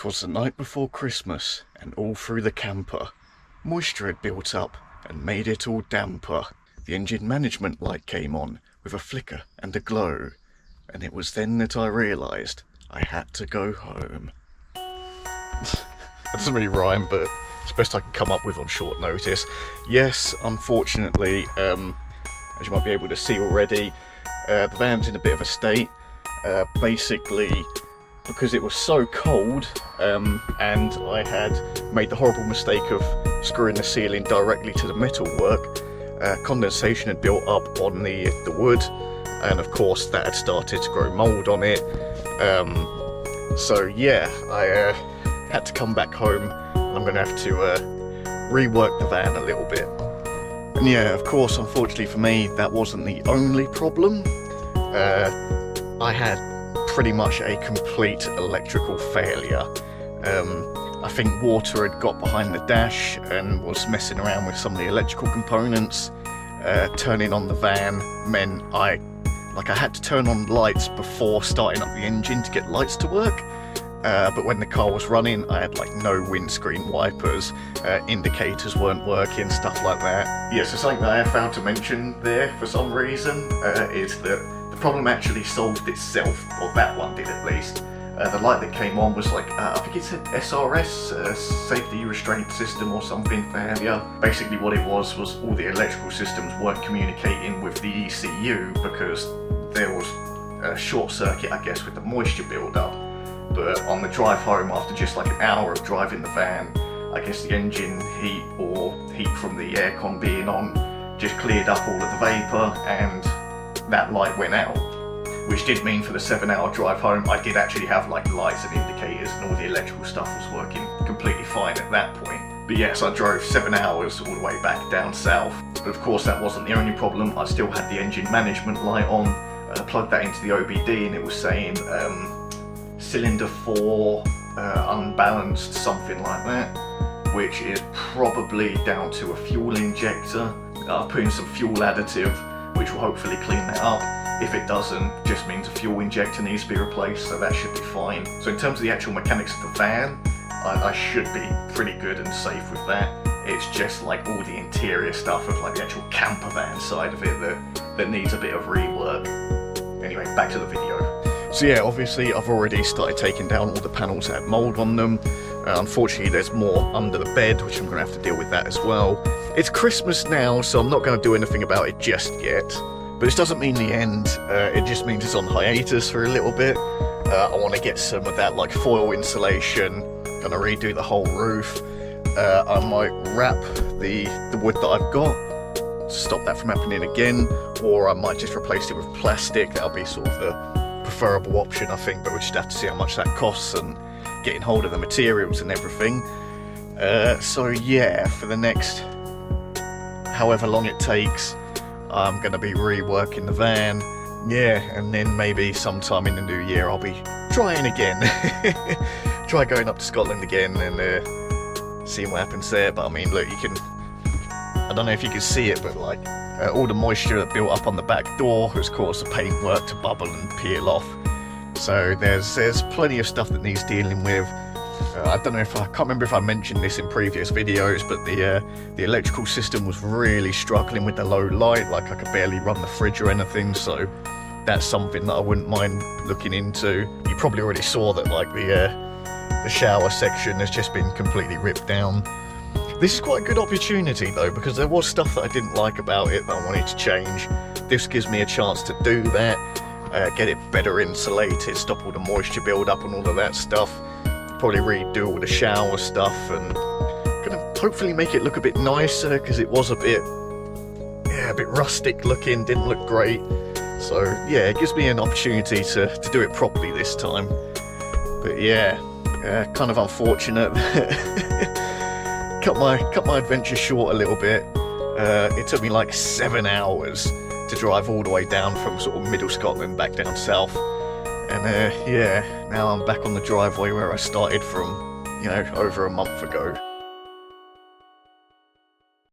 'Twas the night before Christmas, and all through the camper, moisture had built up and made it all damper. The engine management light came on with a flicker and a glow, and it was then that I realised I had to go home. That doesn't really rhyme, but it's the best I can come up with on short notice. Yes, unfortunately, as you might be able to see already, the van's in a bit of a state. Basically, because it was so cold, and I had made the horrible mistake of screwing the ceiling directly to the metalwork, condensation had built up on the wood, and of course that had started to grow mould on it. So yeah, I had to come back home, and I'm going to have to rework the van a little bit. And yeah, of course, unfortunately for me, that wasn't the only problem. I had pretty much a complete electrical failure. I think water had got behind the dash and was messing around with some of the electrical components. Turning on the van meant I had to turn on lights before starting up the engine to get lights to work. But when the car was running, I had no windscreen wipers, indicators weren't working, stuff like that. Yeah, so something that I have found to mention there for some reason is that the problem actually solved itself, or that one did at least. The light that came on was I think it said SRS, Safety Restraint System or something failure. Basically what it was all the electrical systems weren't communicating with the ECU because there was a short circuit, I guess, with the moisture build-up. But on the drive home, after just an hour of driving the van, I guess the engine heat or heat from the aircon being on just cleared up all of the vapour and that light went out. Which did mean for the 7-hour drive home, I did actually have lights and indicators and all the electrical stuff was working completely fine at that point. But yes, I drove 7 hours all the way back down south. But of course that wasn't the only problem. I still had the engine management light on. I plugged that into the OBD and it was saying cylinder 4 unbalanced, something like that, which is probably down to a fuel injector. I've put in some fuel additive which will hopefully clean that up. If it doesn't, just means a fuel injector needs to be replaced, so that should be fine. So in terms of the actual mechanics of the van, I should be pretty good and safe with that. It's just all the interior stuff of the actual camper van side of it that needs a bit of rework. Anyway, back to the video. So yeah, obviously I've already started taking down all the panels that have mould on them. Unfortunately there's more under the bed, which I'm going to have to deal with that as well. It's Christmas now, so I'm not going to do anything about it just yet. But this doesn't mean the end, it just means it's on hiatus for a little bit. I want to get some of that foil insulation, gonna redo the whole roof. I might wrap the wood that I've got to stop that from happening again, or I might just replace it with plastic. That'll be sort of the preferable option, I think, but we'll just have to see how much that costs and getting hold of the materials and everything. So yeah, for the next however long it takes, I'm going to be reworking the van. Yeah, and then maybe sometime in the new year I'll be trying again. Try going up to Scotland again and seeing what happens there. But I mean, look, you can, I don't know if you can see it, but all the moisture that built up on the back door has caused the paintwork to bubble and peel off. So there's plenty of stuff that needs dealing with. I don't know I can't remember if I mentioned this in previous videos, but the electrical system was really struggling with the low light. I could barely run the fridge or anything, so that's something that I wouldn't mind looking into. You probably already saw that the shower section has just been completely ripped down. This is quite a good opportunity though, because there was stuff that I didn't like about it that I wanted to change. This gives me a chance to do that, get it better insulated, stop all the moisture build up and all of that stuff. Probably redo all the shower stuff and gonna hopefully make it look a bit nicer, because it was a bit rustic looking, didn't look great. So yeah, it gives me an opportunity to do it properly this time. But yeah, kind of unfortunate. cut my adventure short a little bit. It took me 7 hours to drive all the way down from sort of middle Scotland back down south. And yeah, now I'm back on the driveway where I started from, over a month ago.